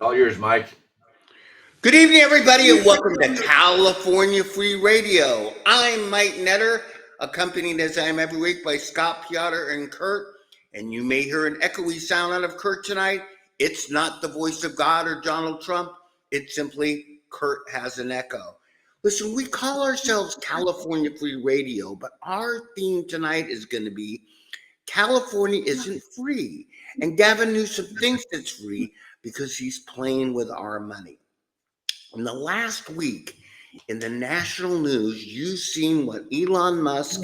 All yours, Mike. Good evening, everybody, and welcome to California Free Radio. I'm Mike Netter, accompanied as I am every week by Scott, Piotr, and Kurt. And you may hear an echoey sound out of Kurt tonight. It's not the voice of God or Donald Trump. It's simply Kurt has an echo. Listen, we call ourselves California Free Radio, but our theme tonight is going to be California isn't free. And Gavin Newsom thinks it's free because he's playing with our money. In the last week, in the national news, you've seen what Elon Musk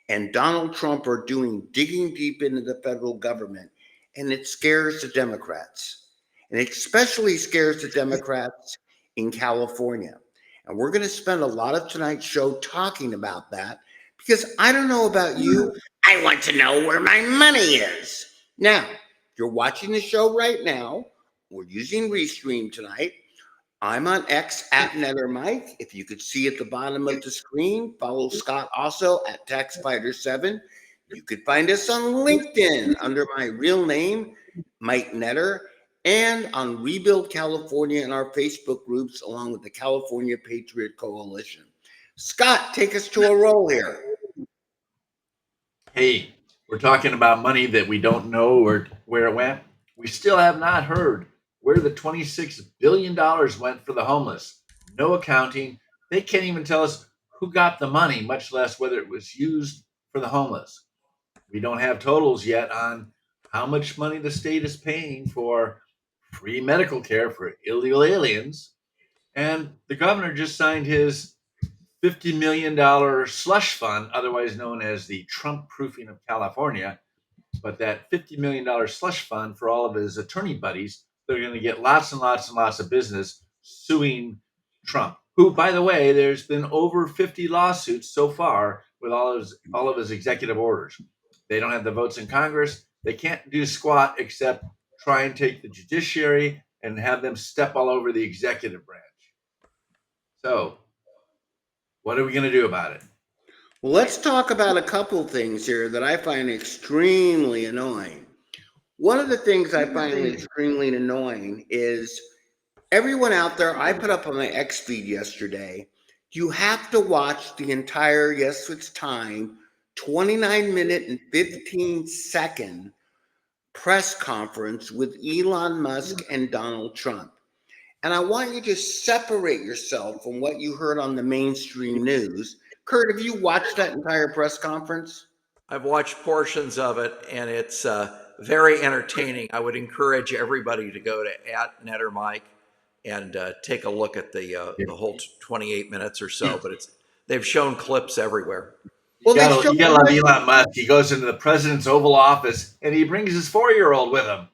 and Donald Trump are doing, digging deep into the federal government, and it scares the Democrats. And it especially scares the Democrats in California. And we're going to spend a lot of tonight's show talking about that because I don't know about you. I want to know where my money is. Now, you're watching the show right now. We're using Restream tonight. I'm on X at NetherMike. If you could see at the bottom of the screen, follow Scott also at TaxFighter7. You could find us on LinkedIn under my real name, Mike Netter, and on Rebuild California in our Facebook groups, along with the California Patriot Coalition. Scott, take us to a roll here. Hey, we're talking about money that we don't know where it went. We still have not heard where the $26 billion went for the homeless. No accounting. They can't even tell us who got the money, much less whether it was used for the homeless. We don't have totals yet on how much money the state is paying for free medical care for illegal aliens. And the governor just signed his $50 million slush fund, otherwise known as the Trump proofing of California. But that $50 million slush fund for all of his attorney buddies, they're going to get lots and lots and lots of business suing Trump, who, by the way, there's been over 50 lawsuits so far with all of his executive orders. They don't have the votes in Congress. They can't do squat except try and take the judiciary and have them step all over the executive branch. So what are we going to do about it? Well, let's talk about a couple things here that I find extremely annoying. One of the things I find extremely annoying is everyone out there, I put up on my X feed yesterday, you have to watch the entire, yes, it's time, 29-minute and 15-second press conference with Elon Musk and Donald Trump. And I want you to separate yourself from what you heard on the mainstream news. Kurt, have you watched that entire press conference? I've watched portions of it, and it's very entertaining. I would encourage everybody to go to @NetterMike and take a look at the whole 28 minutes or so. But they've shown clips everywhere. Well, you gotta love Elon Musk. He goes into the president's Oval Office and he brings his 4-year-old with him,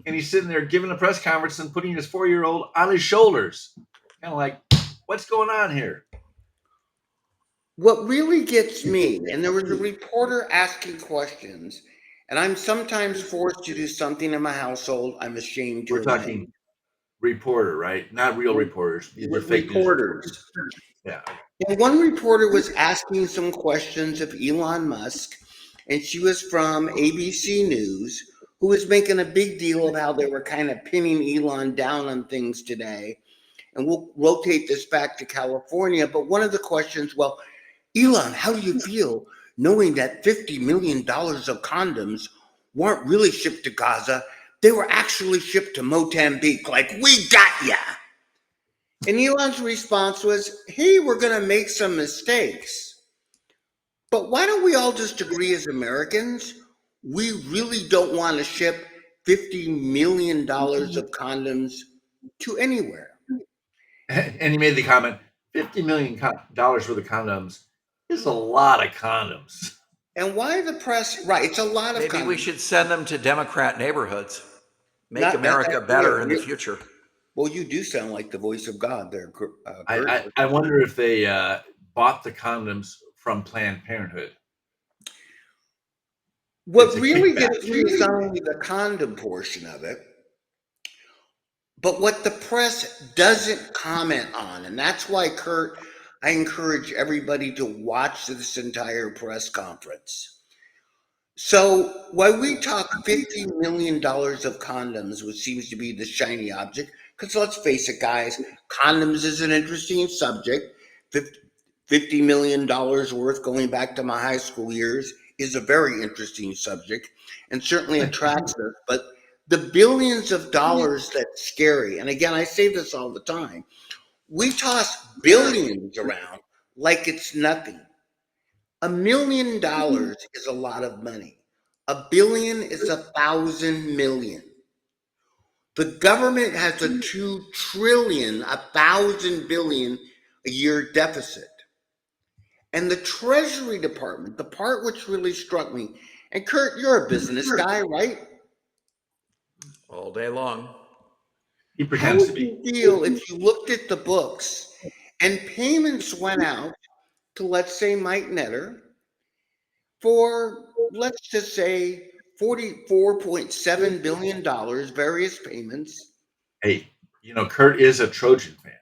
and he's sitting there giving a press conference and putting his 4-year-old on his shoulders. Kind of like, what's going on here? What really gets me, and there was a reporter asking questions, and I'm sometimes forced to do something in my household I'm ashamed to. We're talking reporter, right? Not real reporters. These are fake reporters. Yeah. And one reporter was asking some questions of Elon Musk, and she was from ABC News, who was making a big deal of how they were kind of pinning Elon down on things today. And we'll rotate this back to California. But one of the questions, well, Elon, how do you feel knowing that $50 million of condoms weren't really shipped to Gaza? They were actually shipped to Mozambique. Like, we got ya. And Elon's response was, hey, we're going to make some mistakes. But why don't we all just agree as Americans? We really don't want to ship $50 million of condoms to anywhere. And he made the comment, $50 million worth of condoms is a lot of condoms. And why the press? Right, it's a lot of condoms. Maybe we should send them to Democrat neighborhoods. Make America better in the future. Well, you do sound like the voice of God there, Kurt. I wonder if they bought the condoms from Planned Parenthood. What really gets me is not only the condom portion of it, but what the press doesn't comment on. And that's why, Kurt, I encourage everybody to watch this entire press conference. So while we talk $50 million of condoms, which seems to be the shiny object, Because let's face it, guys, condoms is an interesting subject. $50 million worth going back to my high school years is a very interesting subject and certainly attracts us. But the billions of dollars that's scary. And again, I say this all the time. We toss billions around like it's nothing. $1 million is a lot of money. A billion is 1,000 million. The government has a 2 trillion, 1,000 billion a year deficit. And the Treasury Department, the part which really struck me, and Kurt, you're a business guy, right? All day long. He How pretends would to be. you feel if you looked at the books and payments went out to, let's say, Mike Netter for, let's just say, $44.7 billion, various payments? Hey, Kurt is a Trojan fan.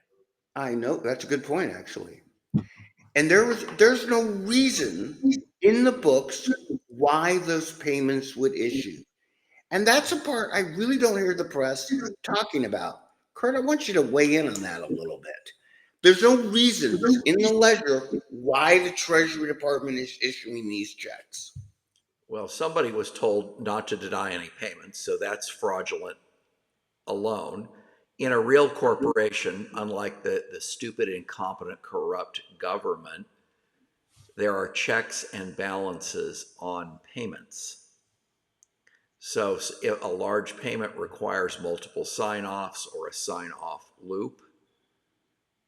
I know, that's a good point, actually. And there's no reason in the books why those payments would issue. And that's a part I really don't hear the press talking about. Kurt, I want you to weigh in on that a little bit. There's no reasons in the ledger why the Treasury Department is issuing these checks. Well, somebody was told not to deny any payments, so that's fraudulent alone. In a real corporation, unlike the stupid, incompetent, corrupt government, there are checks and balances on payments. So if a large payment requires multiple sign-offs or a sign-off loop,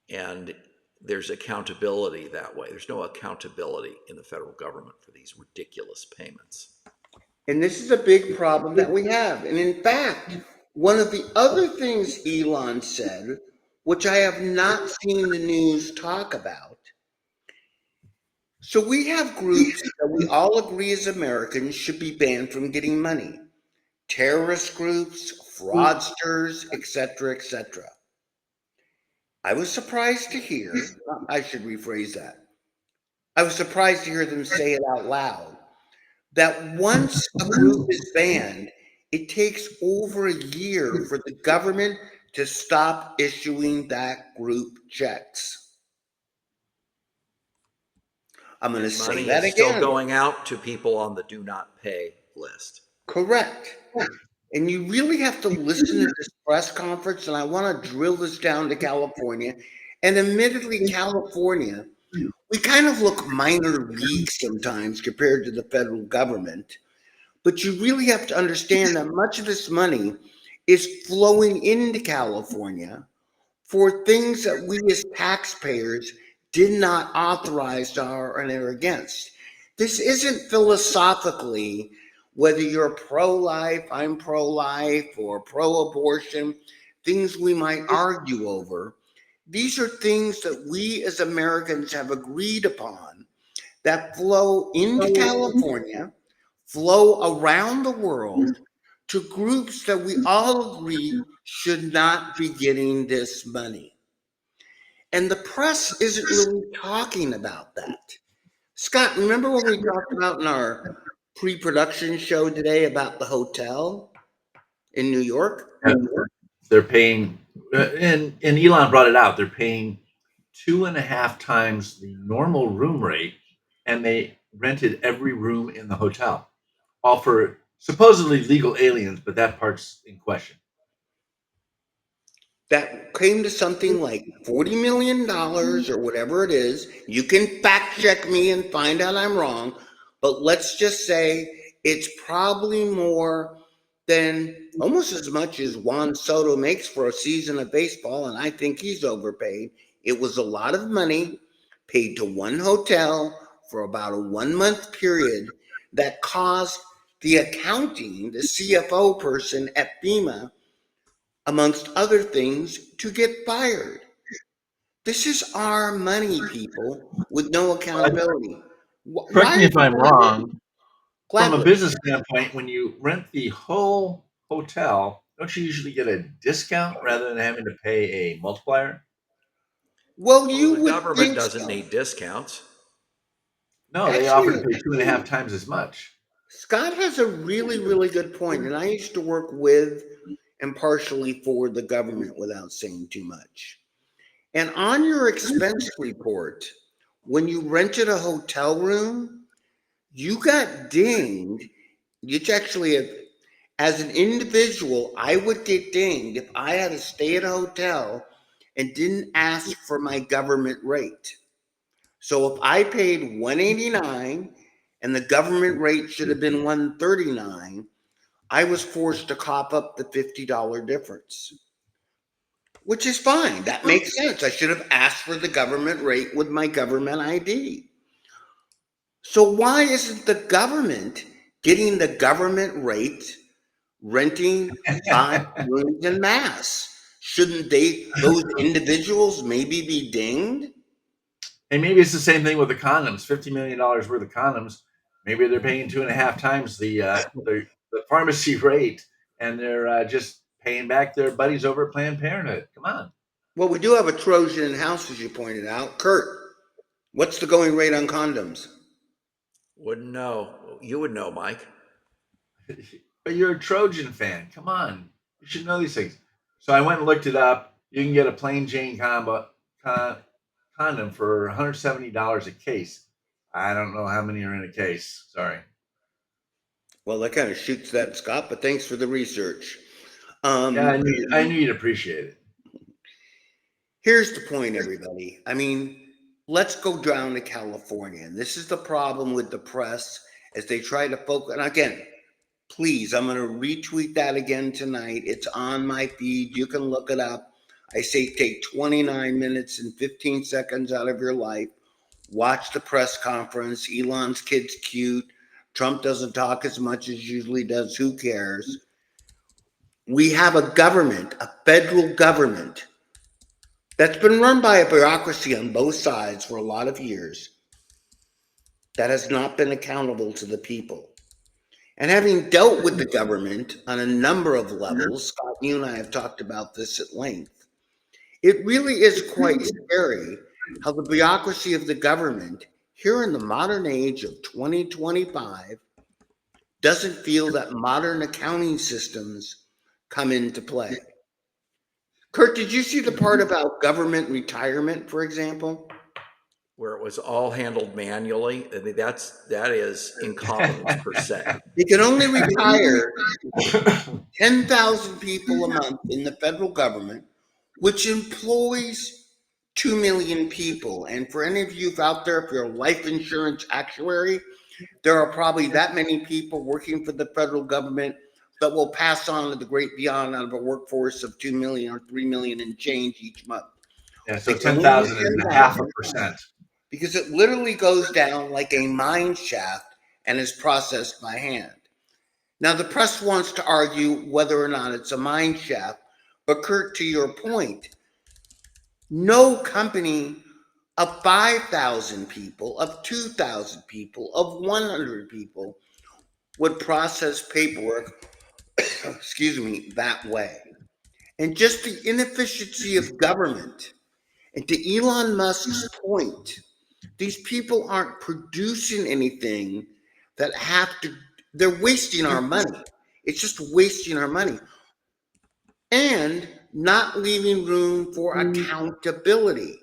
and there's accountability that way. There's no accountability in the federal government for these ridiculous payments. And this is a big problem that we have. And in fact, one of the other things Elon said, which I have not seen the news talk about. So we have groups that we all agree as Americans should be banned from getting money. Terrorist groups, fraudsters, etc., etc. I was surprised to hear, I should rephrase that. I was surprised to hear them say it out loud, that once a group is banned, it takes over a year for the government to stop issuing that group checks. I'm going to say Money that is still again. going out to people on the do not pay list. Correct. And you really have to listen to this press conference, and I want to drill this down to California. And admittedly, California, we kind of look minor league sometimes compared to the federal government. But you really have to understand that much of this money is flowing into California for things that we as taxpayers did not authorize or are against. This isn't philosophically whether you're pro-life, I'm pro-life, or pro-abortion, things we might argue over. These are things that we as Americans have agreed upon that flow into California, flow around the world to groups that we all agree should not be getting this money. And the press isn't really talking about that. Scott, remember when we talked about in our pre-production show today about the hotel in New York? They're paying, and Elon brought it out. They're paying 2.5 times the normal room rate, and they rented every room in the hotel, all for supposedly legal aliens, but that part's in question. That came to something like $40 million or whatever it is. You can fact check me and find out I'm wrong, but let's just say it's probably more than almost as much as Juan Soto makes for a season of baseball, and I think he's overpaid. It was a lot of money paid to one hotel for about a 1-month period that caused the accounting, the CFO person at FEMA, amongst other things, to get fired. This is our money, people, with no accountability. Correct me if I'm wrong. From a Gladly. business standpoint, when you rent the whole hotel, don't you usually get a discount rather than having to pay a multiplier? Well, Well, you the would government think doesn't so. need discounts. No, they offer to Actually, pay 2.5 times as much. Scott has a really, really good point. And I used to work with and partially for the government without saying too much. And on your expense report, when you rented a hotel room, you got dinged. It's actually, as an individual, I would get dinged if I had to stay at a hotel and didn't ask for my government rate. So if I paid $189 and the government rate should have been $139, I was forced to cop up the $50 difference, which is fine. That makes sense. I should have asked for the government rate with my government ID. So why isn't the government getting the government rate renting 5 rooms en masse? Shouldn't those individuals maybe be dinged? And maybe it's the same thing with the condoms. $50 million worth of condoms. Maybe they're paying 2.5 times the pharmacy rate, and they're just paying back their buddies over at Planned Parenthood. Come on. Well, we do have a Trojan in house, as you pointed out. Kurt, what's the going rate on condoms? Wouldn't know. You would know, Mike. But you're a Trojan fan. Come on. You should know these things. So I went and looked it up. You can get a plain Jane condom for $170 a case. I don't know how many are in a case. Sorry. Well, that kind of shoots that, Scott, but thanks for the research. Yeah, I knew you'd appreciate it. Here's the point, everybody. I mean, let's go down to California. And this is the problem with the press as they try to focus. And again, please, I'm going to retweet that again tonight. It's on my feed. You can look it up. I say take 29 minutes and 15 seconds out of your life. Watch the press conference. Elon's kid's cute. Trump doesn't talk as much as usually does. Who cares? We have a government, a federal government, that's been run by a bureaucracy on both sides for a lot of years that has not been accountable to the people. And having dealt with the government on a number of levels, Scott, you and I have talked about this at length, it really is quite scary how the bureaucracy of the government here in the modern age of 2025 doesn't feel that modern accounting systems come into play. Kurt, did you see the part about government retirement, for example? Where it was all handled manually. I mean, that is incompetence per se. You can only retire 10,000 people a month in the federal government, which employs 2 million people. And for any of you out there, if you're a life insurance actuary, there are probably that many people working for the federal government that will pass on to the great beyond out of a workforce of 2 million or 3 million and change each month. Yeah, so 10,000 and a half a percent. Because it literally goes down like a mine shaft and is processed by hand. Now, the press wants to argue whether or not it's a mine shaft, but Kurt, to your point, no company of 5,000 people, of 2,000 people, of 100 people would process paperwork, that way. And just the inefficiency of government. And to Elon Musk's point, these people aren't producing anything that they're wasting our money. It's just wasting our money. And not leaving room for accountability.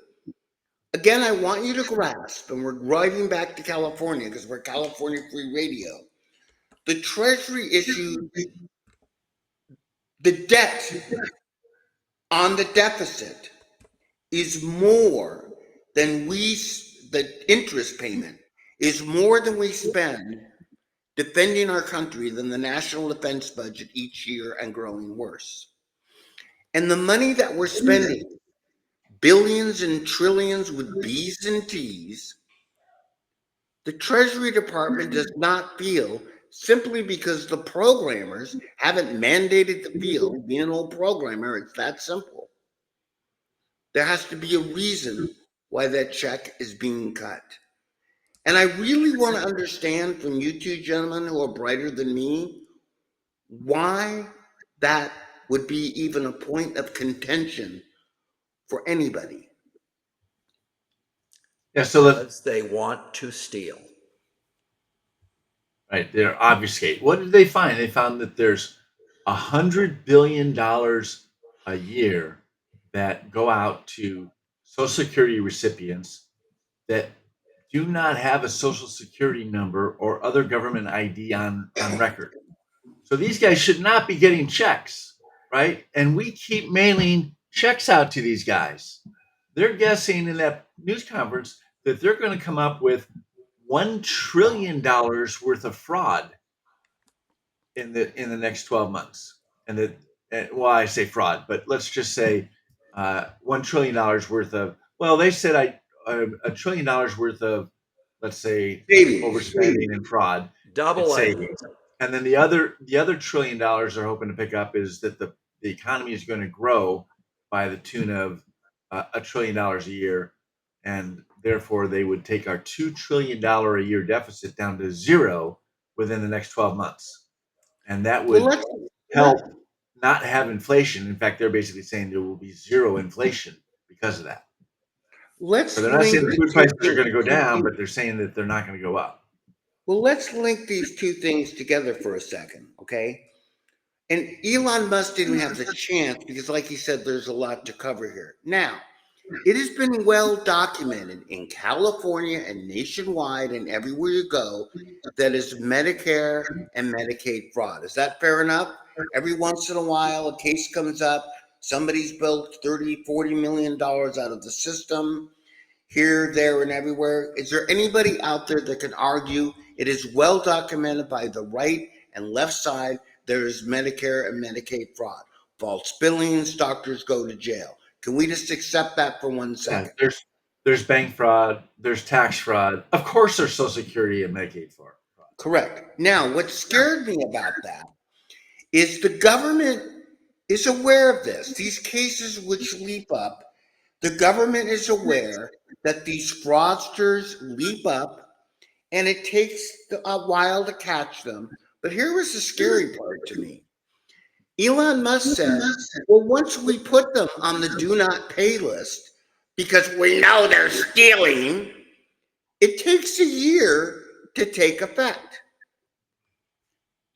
Again, I want you to grasp, and we're driving back to California because we're California Free Radio. The Treasury issued the debt on the deficit is more than the interest payment is more than we spend defending our country than the national defense budget each year and growing worse. And the money that we're spending, billions and trillions with B's and T's, the Treasury Department does not feel simply because the programmers haven't mandated the field. Being an old programmer, it's that simple. There has to be a reason why that check is being cut. And I really want to understand from you two gentlemen who are brighter than me, why that would be even a point of contention for anybody. Yeah, so Because they want to steal. Right, they're obfuscate. What did they find? They found that there's $100 billion a year that go out to Social Security recipients that do not have a Social Security number or other government ID on record. So these guys should not be getting checks, right? And we keep mailing checks out to these guys. They're guessing in that news conference that they're going to come up with $1 trillion worth of fraud in the next 12 months. And that, well, I say fraud, but let's just say $1 trillion worth of, well, they said $1 trillion worth of, let's say, Savings. overspending and fraud and Doubling. savings. And then the other $1 trillion they're hoping to pick up is that the economy is going to grow by the tune of $1 trillion a year. And therefore, they would take our $2 trillion a year deficit down to zero within the next 12 months. And that Well, would help not have inflation. In fact, they're basically saying there will be zero inflation because of that. So let's they're not link saying the food prices are going to go down, but they're saying that they're not going to go up. well, let's link these two things together for a second, okay? And Elon Musk didn't have the chance because, like he said, there's a lot to cover here. Now, it has been well documented in California and nationwide and everywhere you go that is Medicare and Medicaid fraud. Is that fair enough? Every once in a while, a case comes up, somebody's built $30, $40 million out of the system. Here, there, and everywhere. Is there anybody out there that can argue it is well documented by the right and left side there is Medicare and Medicaid fraud? False billings, doctors go to jail. Can we just accept that for 1 Yeah, second? there's bank fraud, there's tax fraud. Of course, there's Social Security and Medicaid fraud. Correct. Now, what scared me about that is the government is aware of this. These cases which leap up, the government is aware that these fraudsters leap up and it takes a while to catch them. But here was the scary part to me. Elon Musk said, well, once we put them on the do not pay list, because we know they're stealing, it takes a year to take effect.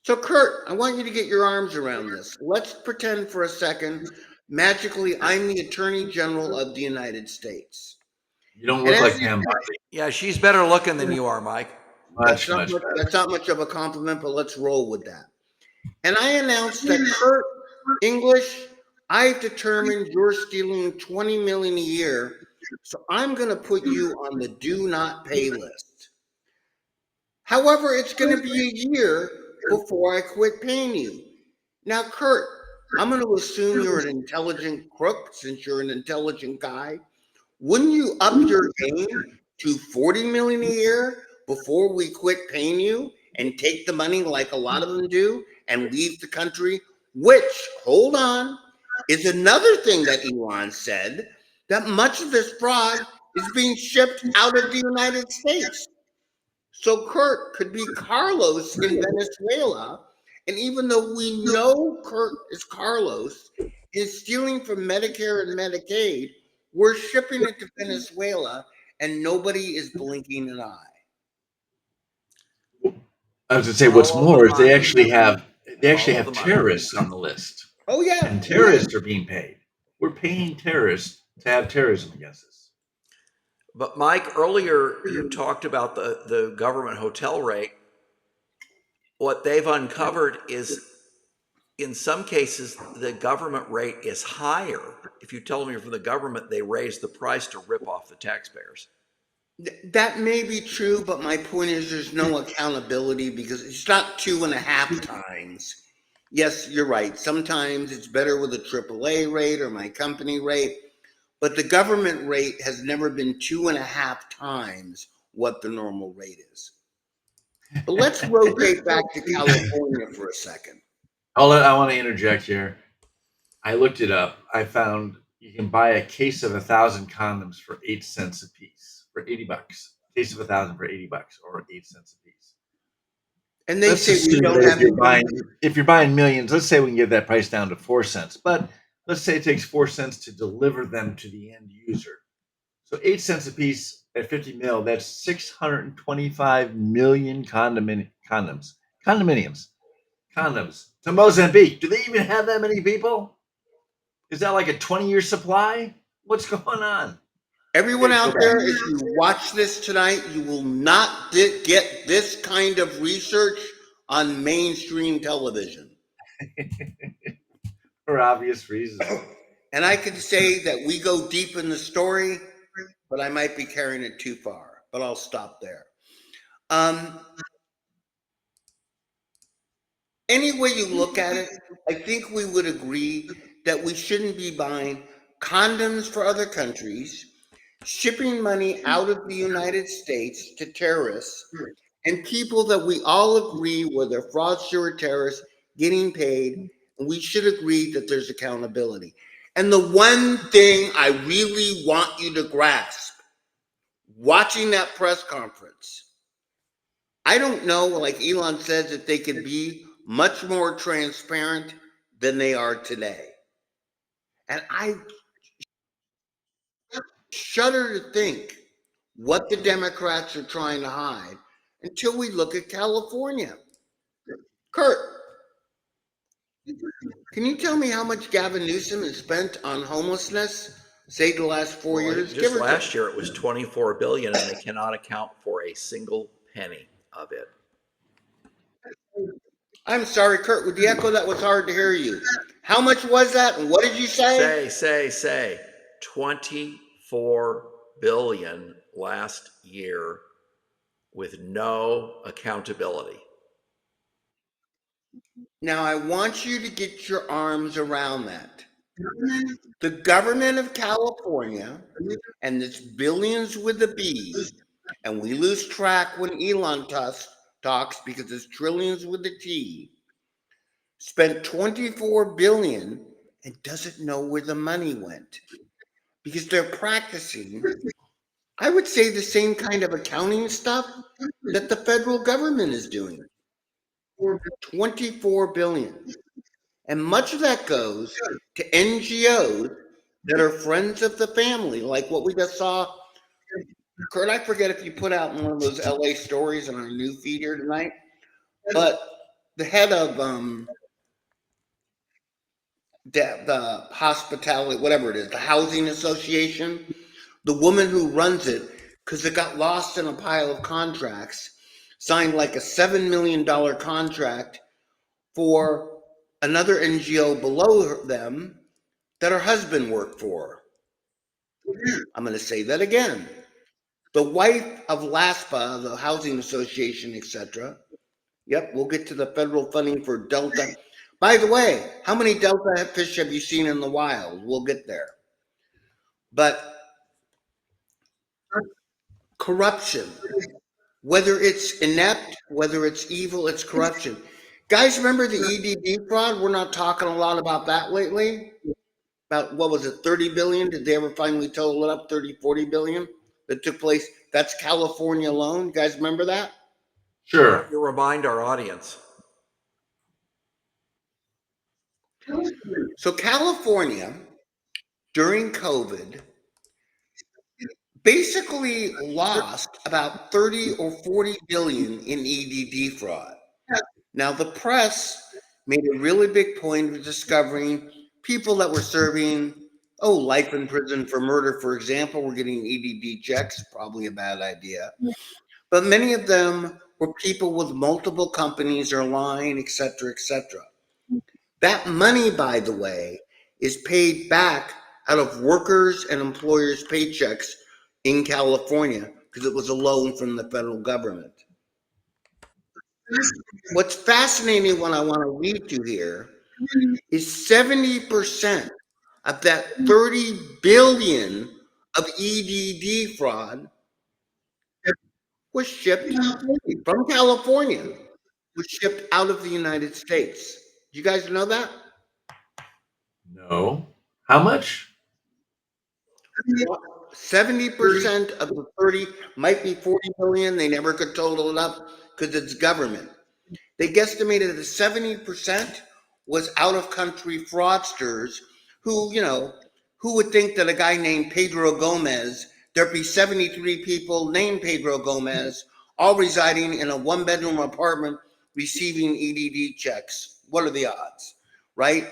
So, Kurt, I want you to get your arms around this. Let's pretend for a second, magically, I'm the Attorney General of the United States. You don't And look like as you Pam said, Bondi. Yeah, she's better looking than you are, Mike. Much better. that's not much of a compliment, but let's roll with that. And I announced that Kurt English, I've determined you're stealing 20 million a year, so I'm going to put you on the do not pay list. However, it's going to be a year before I quit paying you. Now, Kurt, I'm going to assume you're an intelligent crook since you're an intelligent guy. Wouldn't you up your game to 40 million a year before we quit paying you and take the money like a lot of them do and leave the country? Which, hold on, is another thing that Elon said, that much of this fraud is being shipped out of the United States. So Kurt could be Carlos in Venezuela. And even though we know Kurt is Carlos, is stealing from Medicare and Medicaid, we're shipping it to Venezuela and nobody is blinking an eye. I was going to say, what's Follow more the is they money. actually have Follow the money. terrorists on the list, Oh, yeah. and terrorists are being paid. We're paying terrorists to have terrorism against us. But Mike, earlier you talked about the government hotel rate. What they've uncovered is, in some cases, the government rate is higher. If you tell them you're from the government, they raise the price to rip off the taxpayers. That may be true, but my point is there's no accountability because it's not 2.5 times. Yes, you're right. Sometimes it's better with a AAA rate or my company rate, but the government rate has never been 2.5 times what the normal rate is. But let's rotate back to California for a second. I want to interject here. I looked it up. I found you can buy a case of 1,000 condoms for 8 cents a piece, for $80. Case of 1,000 for $80 or 8 cents a piece. And they Let's say we assume don't that have if you're buying millions, let's say we can get that price down to 4 cents. But let's say it takes 4 cents to deliver them to the end user. So 8 cents a piece at 50 mil, that's 625 million condominiums. condoms to Mozambique. Do they even have that many people? Is that like a 20-year supply? What's going on? Everyone Okay, out go there, back. if you watch this tonight, you will not get this kind of research on mainstream television. For obvious reasons. And I could say that we go deep in the story, but I might be carrying it too far. But I'll stop there. Any way you look at it, I think we would agree that we shouldn't be buying condoms for other countries, shipping money out of the United States to terrorists, and people that we all agree were they're fraudster or terrorists getting paid, and we should agree that there's accountability. And the one thing I really want you to grasp, watching that press conference, I don't know, like Elon says, if they could be much more transparent than they are today. And I shudder to think what the Democrats are trying to hide until we look at California. Kurt, can you tell me how much Gavin Newsom has spent on homelessness, say the last 4 years? Just last year it was $24 billion, and they cannot account for a single penny of it. I'm sorry, Kurt, with the echo that was hard to hear you. How much was that, and what did you say? Say, 24 billion last year with no accountability. Now, I want you to get your arms around that. The government of California, and it's billions with a B, and we lose track when Elon talks because it's trillions with a T, spent 24 billion and doesn't know where the money went because they're practicing, I would say, the same kind of accounting stuff that the federal government is doing. 24 billion. And much of that goes to NGOs that are friends of the family, like what we just saw. Kurt, I forget if you put out one of those LA stories on our new feed here tonight, but the head of the hospitality, whatever it is, the housing association, the woman who runs it, because it got lost in a pile of contracts, signed like a $7 million contract for another NGO below them that her husband worked for. I'm going to say that again. The wife of LASPA, the housing association, etc. Yep, we'll get to the federal funding for Delta. By the way, how many Delta fish have you seen in the wild? We'll get there. But corruption, whether it's inept, whether it's evil, it's corruption. Guys, remember the EDD fraud? We're not talking a lot about that lately. About, what was it, 30 billion? Did they ever finally total it up? 30, 40 billion that took place? That's California alone. You guys remember that? Sure. You remind our audience. So California, during COVID, basically lost about 30 or 40 billion in EDD fraud. Now, the press made a really big point of discovering people that were serving, life in prison for murder, for example, were getting EDD checks, probably a bad idea. But many of them were people with multiple companies or line, et cetera, et cetera. That money, by the way, is paid back out of workers' and employers' paychecks in California because it was a loan from the federal government. What's fascinating, what I want to read to here, is 70% of that 30 billion of EDD fraud was shipped from California, was shipped out of the United States. Do you guys know that? No. How much? 70% of the 30 might be 40 billion. They never could total it up because it's government. They guesstimated that 70% was out of country fraudsters who, who would think that a guy named Pedro Gomez, there'd be 73 people named Pedro Gomez, all residing in a one-bedroom apartment receiving EDD checks. What are the odds, right?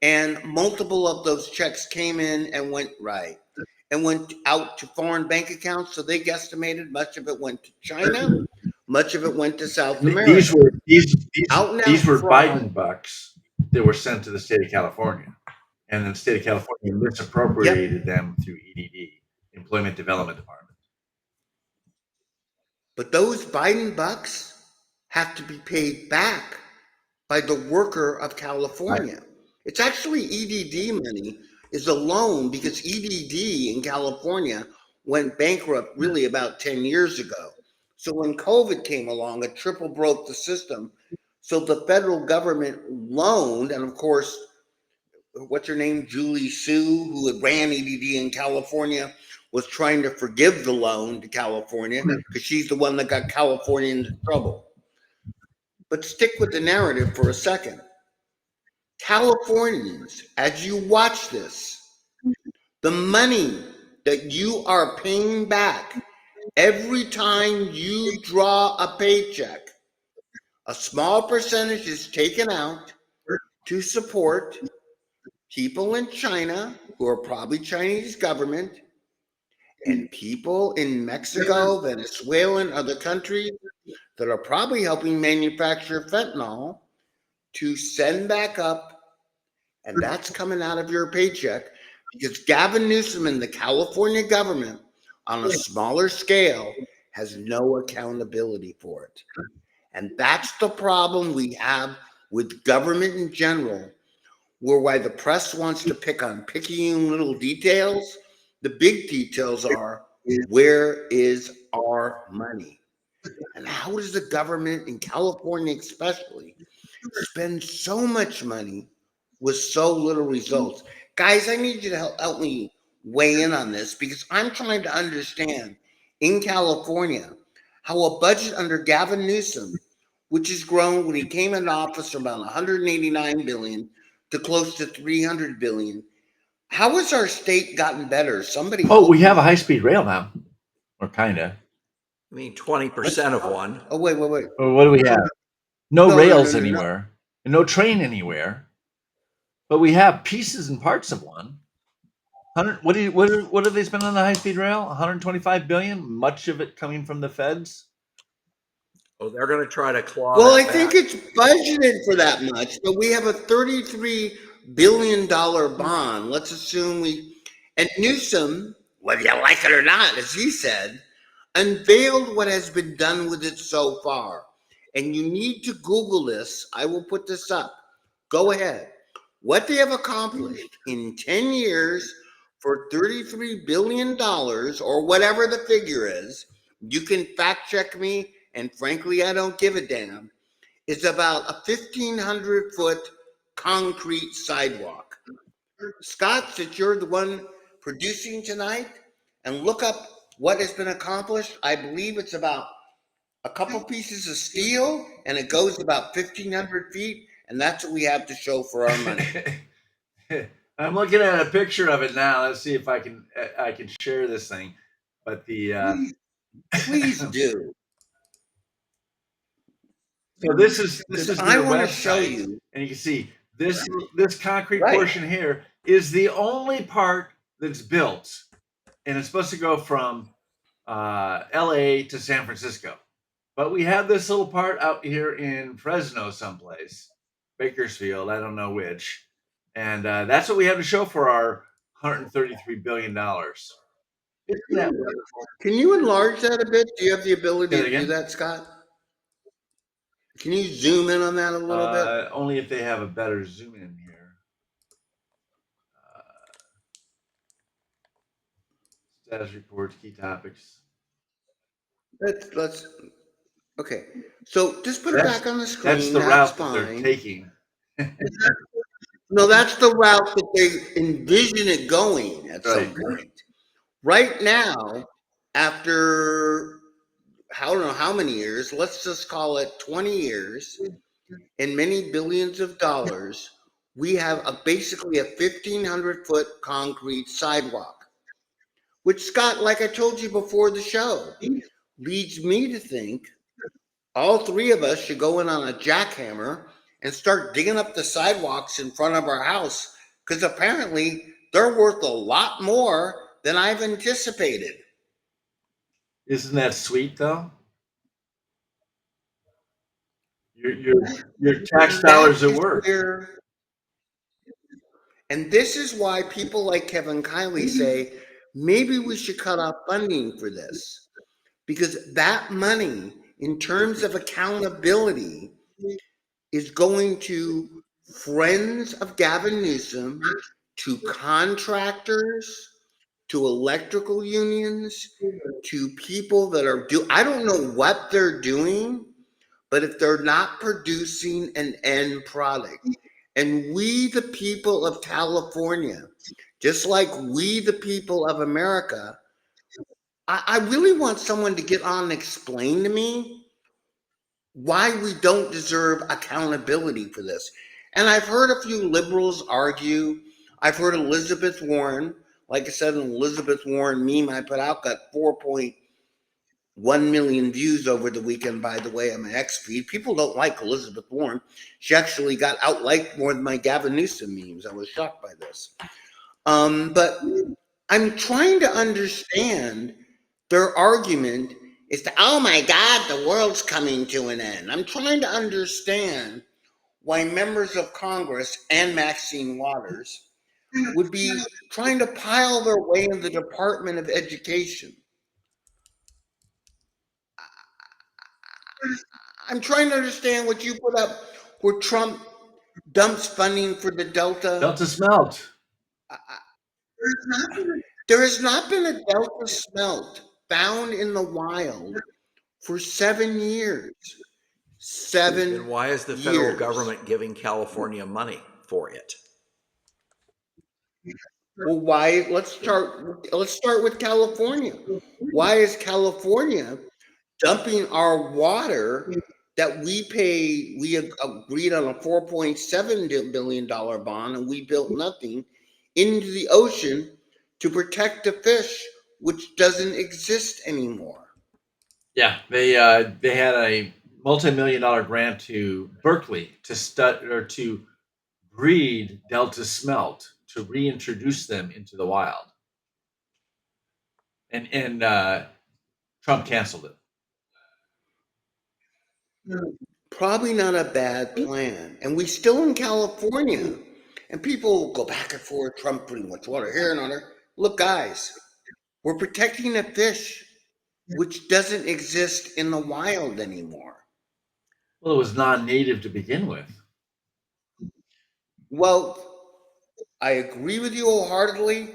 And multiple of those checks came in and went out to foreign bank accounts. So they guesstimated much of it went to China, much of it went to South These America. were Out and these out were fraud. Biden bucks that were sent to the state of California, and the state of California misappropriated them through EDD, Employment Development Department. But those Biden bucks have to be paid back by the worker of California. It's actually EDD money is a loan because EDD in California went bankrupt really about 10 years ago. So when COVID came along, it triple broke the system. So the federal government loaned, and of course, what's her name? Julie Sue, who had ran EDD in California, was trying to forgive the loan to California because she's the one that got California into trouble. But stick with the narrative for a second. Californians, as you watch this, the money that you are paying back every time you draw a paycheck, a small percentage is taken out to support people in China who are probably Chinese government and people in Mexico, Venezuela, and other countries that are probably helping manufacture fentanyl to send back up. And that's coming out of your paycheck because Gavin Newsom and the California government on a smaller scale has no accountability for it. And that's the problem we have with government in general, where while the press wants to pick on picking little details, the big details are, where is our money? And how does the government in California especially spend so much money with so little results? Guys, I need you to help me weigh in on this because I'm trying to understand in California how a budget under Gavin Newsom, which has grown when he came into office from about 189 billion to close to 300 billion, how has our state gotten better? Somebody we have a high-speed rail now, or kind of. I mean, 20% of one. Oh, wait. Or what do we have? No No, rails no. anywhere, and no train anywhere. But we have pieces and parts of one. What do they spend on the high-speed rail? 125 billion. Much of it coming from the feds. Oh, they're going to try to claw Well, that I back. think it's budgeted for that much, but we have a $33 billion bond. Let's assume and Newsom, whether you like it or not, as he said, unveiled what has been done with it so far. And you need to Google this. I will put this up. Go ahead. What they have accomplished in 10 years for $33 billion or whatever the figure is, you can fact check me. And frankly, I don't give a damn, is about a 1,500-foot concrete sidewalk. Scott, since you're the one producing tonight, and look up what has been accomplished. I believe it's about a couple pieces of steel, and it goes about 1,500 feet, and that's what we have to show for our money. I'm looking at a picture of it now. Let's see if I can share this thing. But please do. So this is I their want to website, show you, and you can see this concrete Right. portion here is the only part that's built, and it's supposed to go from L.A. to San Francisco. But we have this little part out here in Fresno, someplace, Bakersfield, I don't know which, and that's what we have to show for our $133 billion. Isn't that wonderful? can you enlarge that a bit? Do you have the ability Say to that do again? that, Scott? Can you zoom in on that a little bit? Only if they have a better zoom in here. Status reports, key topics. Let's okay. So just put it back on the screen. That's the route that they're taking. No, that's the route that they envision it going at some Right. point. Right now, after I don't know how many years, let's just call it 20 years and many billions of dollars, we have basically a 1,500-foot concrete sidewalk, which, Scott, like I told you before the show, leads me to think all three of us should go in on a jackhammer and start digging up the sidewalks in front of our house, because apparently they're worth a lot more than I've anticipated. Isn't that sweet though? Your tax dollars That at is work. where, and this is why people like Kevin Kiley say maybe we should cut off funding for this, because that money, in terms of accountability, is going to friends of Gavin Newsom, to contractors, to electrical unions, to people that are I don't know what they're doing, but if they're not producing an end product, and we, the people of California, just like we, the people of America, I really want someone to get on and explain to me why we don't deserve accountability for this. And I've heard a few liberals argue. I've heard Elizabeth Warren, like I said, an Elizabeth Warren meme I put out got 4.1 million views over the weekend, by the way, on my X feed. People don't like Elizabeth Warren. She actually got outliked more than my Gavin Newsom memes. I was shocked by this. But I'm trying to understand their argument is that, oh my God, the world's coming to an end. I'm trying to understand why members of Congress and Maxine Waters would be trying to pile their way in the Department of Education. I'm trying to understand what you put up where Trump dumps funding for the Delta. Delta smelt. There has not been a Delta smelt found in the wild for 7 years. 7 Then why is the federal years. government giving California money for it? Well, why? Let's start with California. Why is California dumping our water that we pay? We agreed on a $4.7 billion bond, and we built nothing into the ocean to protect the fish, which doesn't exist anymore. Yeah, they had a multi-million-dollar grant to Berkeley to to breed Delta smelt to reintroduce them into the wild, and Trump canceled it. Probably not a bad plan. And we still in California, and people go back and forth, Trump putting much water here and on there. Look, guys, we're protecting a fish which doesn't exist in the wild anymore. Well, it was non-native to begin with. Well, I agree with you wholeheartedly,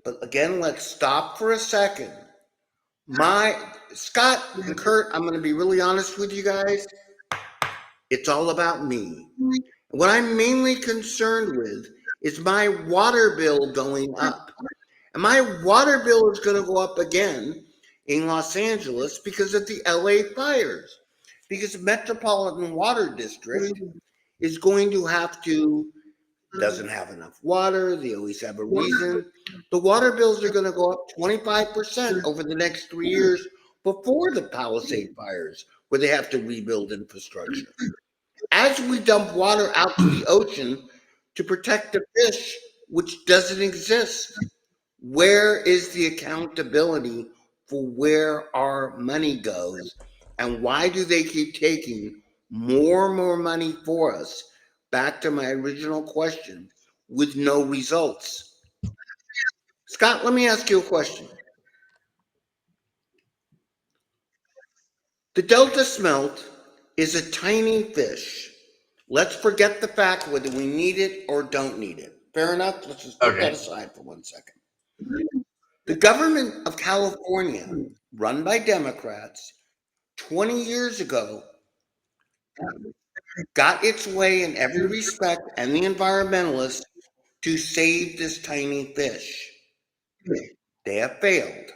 but again, let's stop for a second. Scott and Kurt, I'm going to be really honest with you guys. It's all about me. What I'm mainly concerned with is my water bill going up. And my water bill is going to go up again in Los Angeles because of the LA fires. Because Metropolitan Water District is going to doesn't have enough water. They always have a reason. The water bills are going to go up 25% over the next 3 years before the Palisade fires, where they have to rebuild infrastructure. As we dump water out to the ocean to protect the fish, which doesn't exist, where is the accountability for where our money goes? And why do they keep taking more and more money for us? Back to my original question, with no results. Scott, let me ask you a question. The Delta smelt is a tiny fish. Let's forget the fact whether we need it or don't need it. Fair enough? Let's just put that aside for 1 second. The government of California, run by Democrats, 20 years ago, got its way in every respect, and the environmentalists, to save this tiny fish. They have failed.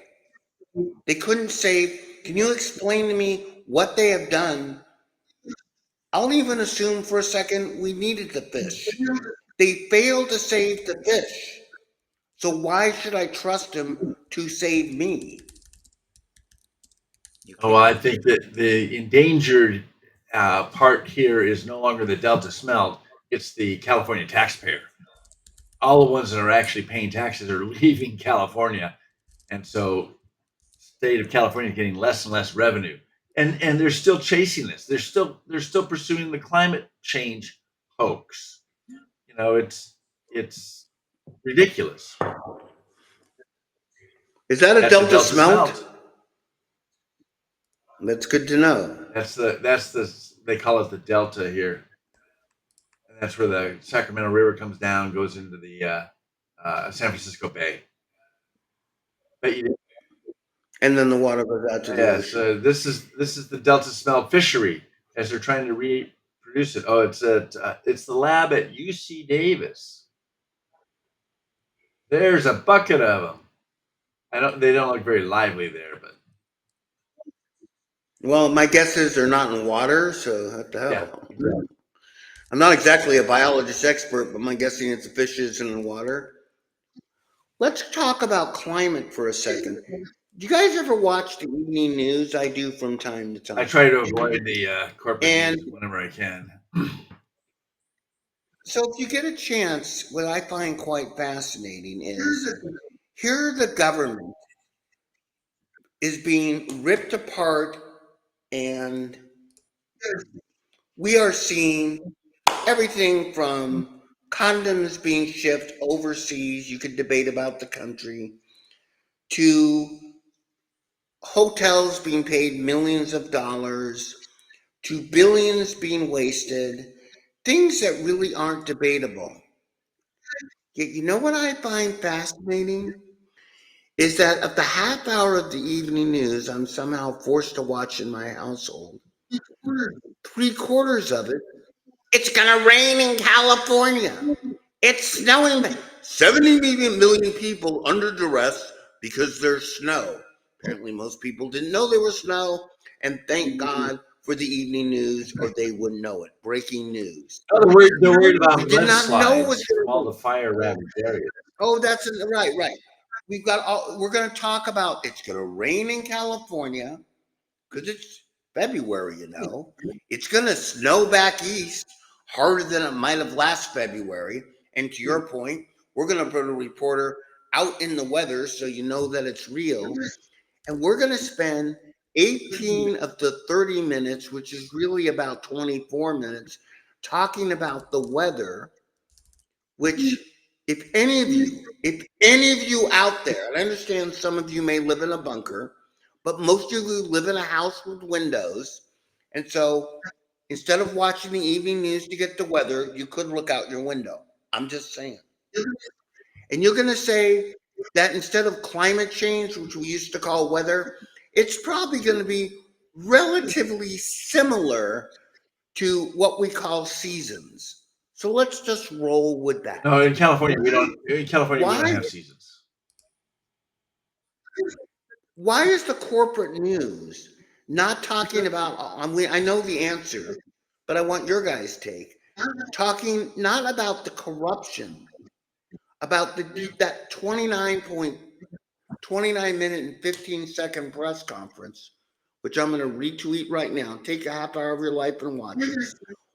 They couldn't save. Can you explain to me what they have done? I'll even assume for a second we needed the fish. They failed to save the fish. So why should I trust them to save me? You Oh, can't. I think that the endangered part here is no longer the Delta smelt; it's the California taxpayer. All the ones that are actually paying taxes are leaving California, and so state of California is getting less and less revenue. And they're still chasing this. They're still pursuing the climate change hoax. It's ridiculous. Is that a That's the Delta Delta smelt? smelt. That's good to know. That's the they call it the Delta here, and that's where the Sacramento River comes down, goes into the San Francisco Bay. But And then the water goes out to the yes, ocean. this is the Delta smelt fishery as they're trying to reproduce it. Oh, it's the lab at UC Davis. There's a bucket of them. They don't look very lively there, but Well, my guess is they're not in water, so what the yeah, hell? I'm not exactly a biologist expert, but my guessing it's the fishes in the water. Let's talk about climate for a second. Do you guys ever watch the evening news? I do from time to I time. try to avoid the corporate And news whenever I can. so if you get a chance, what I find quite fascinating is here the government is being ripped apart, and we are seeing everything from condoms being shipped overseas, you could debate about the country, to hotels being paid millions of dollars, to billions being wasted, things that really aren't debatable. Yet, you know what I find fascinating? Is that of the half hour of the evening news I'm somehow forced to watch in my household, three-quarters of it, it's going to rain in California. It's snowing. 70 million people under duress because there's snow. Apparently, most people didn't know there was snow, and thank God for the evening news, or they wouldn't know it. Breaking news. Oh, they're worried We about did not know what mudslides they were from all doing. the fire ravaged areas. Oh, that's right, right. We've got all. We're going to talk about. It's going to rain in California because it's February. It's going to snow back east harder than it might have last February. And to your point, we're going to put a reporter out in the weather so you know that it's real. And we're going to spend 18 of the 30 minutes, which is really about 24 minutes, talking about the weather, which if any of you out there, and I understand some of you may live in a bunker, but most of you live in a house with windows. And so instead of watching the evening news to get the weather, you could look out your window. I'm just saying. And you're going to say that instead of climate change, which we used to call weather, it's probably going to be relatively similar to what we call seasons. So let's just roll with that. No, in California we don't. In California we Why don't have seasons. why is the corporate news not talking about I know the answer, but I want your guys' take. Talking not about the corruption, about that 29 minute and 15-second press conference, which I'm going to retweet right now. Take a half hour of your life and watch it.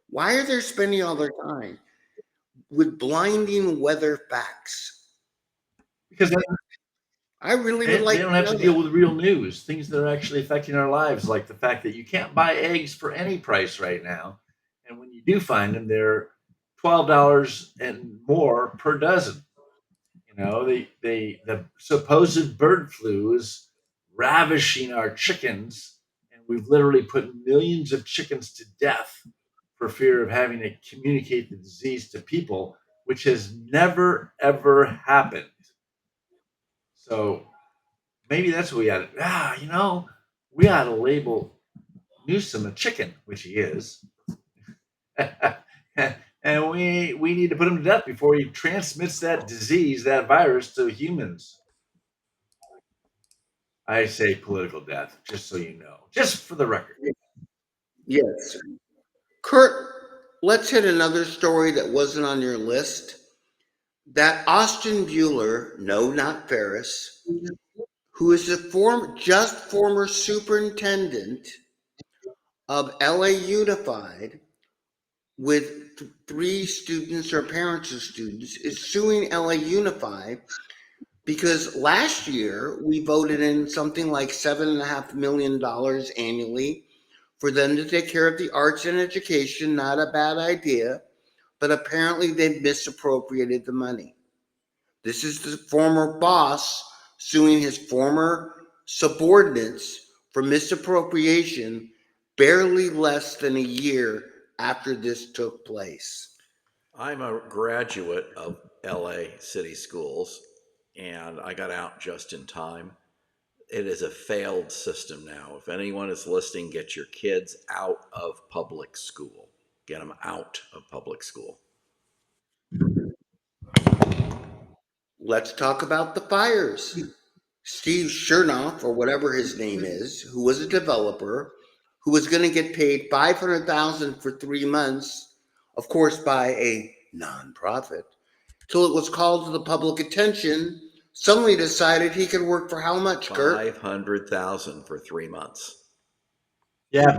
Why are they spending all their time with blinding weather facts? Because I really would they like don't to have to know deal that. with real news, things that are actually affecting our lives, like the fact that you can't buy eggs for any price right now, and when you do find them, they're $12 and more per dozen. The supposed bird flu is ravishing our chickens, and we've literally put millions of chickens to death for fear of having to communicate the disease to people, which has never ever happened. So maybe that's what we got. We ought to label Newsom a chicken, which he is, and we need to put him to death before he transmits that disease, that virus, to humans. I say political death, just so you know, just for the record. Yes. Kurt, let's hit another story that wasn't on your list. That Austin Bueller, no, not Ferris, who is the former superintendent of LA Unified with 3 students or parents of students, is suing LA Unified because last year we voted in something like $7.5 million annually for them to take care of the arts and education. Not a bad idea, but apparently they've misappropriated the money. This is the former boss suing his former subordinates for misappropriation barely less than a year after this took place. I'm a graduate of LA City Schools, and I got out just in time. It is a failed system now. If anyone is listening, get your kids out of public school. Get them out of public school. Let's talk about the fires. Steve Chernoff, or whatever his name is, who was a developer, who was going to get paid $500,000 for 3 months, of course, by a nonprofit, till it was called to the public attention, suddenly decided he could work for how much, Kurt? 500,000 for 3 months. Yeah,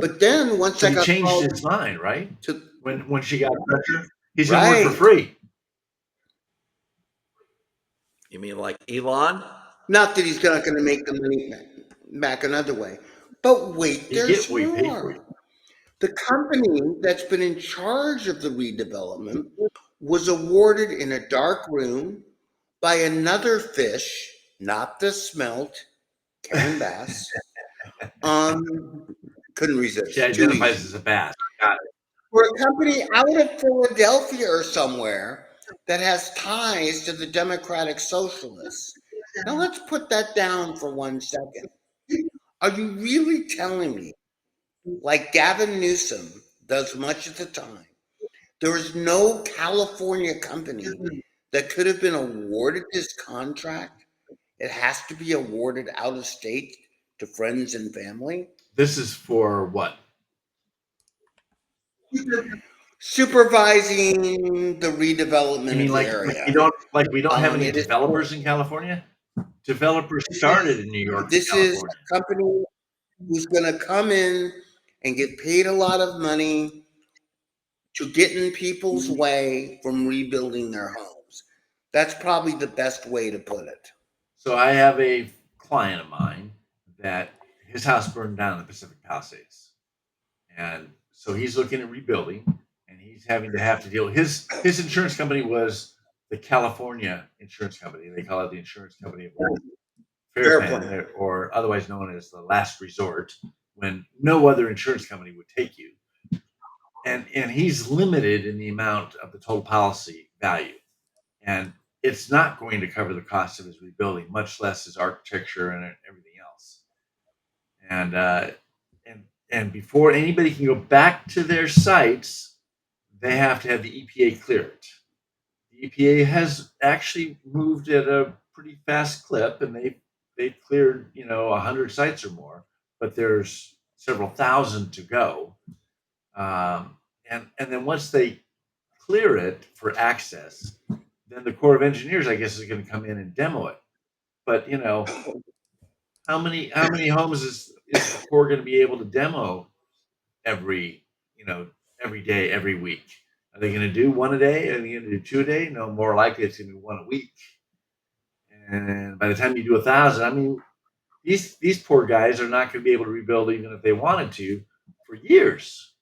But then once I he got changed called his mind, right? to, When she got pressure, he's going to work right, for free. You mean like Elon? not that he's not going to make the money back another way, but wait, You there's get what you pay for. more. The company that's been in charge of the redevelopment was awarded in a dark room by another fish, not the smelt, Karen Bass. Couldn't resist. She identifies as a bass. Got it. For a company out of Philadelphia or somewhere that has ties to the Democratic Socialists. Now let's put that down for 1 second. Are you really telling me, like Gavin Newsom does much of the time, there is no California company that could have been awarded this contract? It has to be awarded out of state to friends and family? This is for what? Supervising the redevelopment You mean of the like area. we don't have any It is- developers in California? Developers started in New York. This and is California. a company who's going to come in and get paid a lot of money to get in people's way from rebuilding their homes. That's probably the best way to put it. So I have a client of mine that his house burned down in the Pacific Palisades, and so he's looking at rebuilding, and he's having to deal. His insurance company was the California Insurance Company. They call it the Insurance Company of Fairpan, or otherwise known as the last resort, when no other insurance company would take you. And he's limited in the amount of the total policy value, and it's not going to cover the cost of his rebuilding, much less his architecture and everything else. And before anybody can go back to their sites, they have to have the EPA clear it. The EPA has actually moved at a pretty fast clip, and they've cleared 100 sites or more, but there's several thousand to go. And then once they clear it for access, then the Corps of Engineers, I guess, is going to come in and demo it. But how many homes is the Corps going to be able to demo every day, every week? Are they going to do one a day? Are they going to do 2 a day? No, more likely it's going to be 1 a week. And by the time you do 1,000, I mean, these poor guys are not going to be able to rebuild even if they wanted to for years.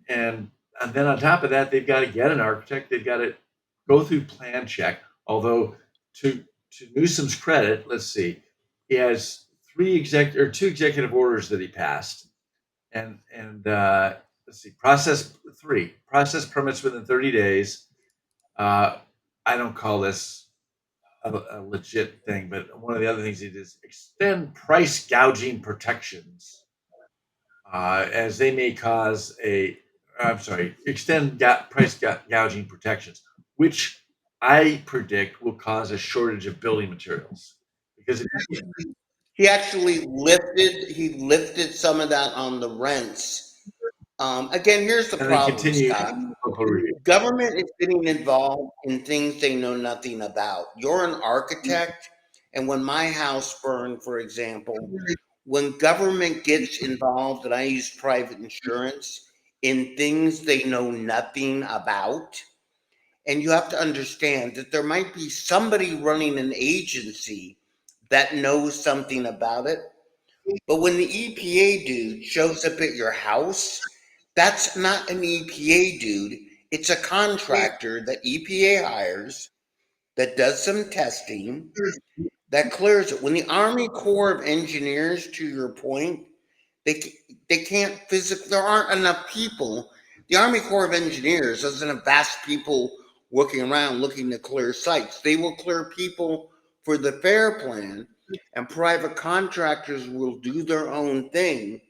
And then on top of that, they've got to get an architect. They've got to go through plan check. Although to Newsom's credit, let's see, he has 2 executive orders that he passed, and let's see, process permits within 30 days. I don't call this a legit thing, but one of the other things he did is extend price gouging protections, as they may cause extend price gouging protections, which I predict will cause a shortage of building materials. Because he actually lifted some of that on the rents. Again, here's the problem, Scott. Government is getting involved in things they know nothing about. You're an architect, And when my house burned, for example, when government gets involved, and I use private insurance in things they know nothing about, and you have to understand that there might be somebody running an agency that knows something about it. But when the EPA dude shows up at your house, that's not an EPA dude. It's a contractor that EPA hires that does some testing that clears it. When the Army Corps of Engineers, to your point, they they can't physically. There aren't enough people. The Army Corps of Engineers doesn't have vast people working around looking to clear sites. They will clear people for the fair plan, and private contractors will do their own thing.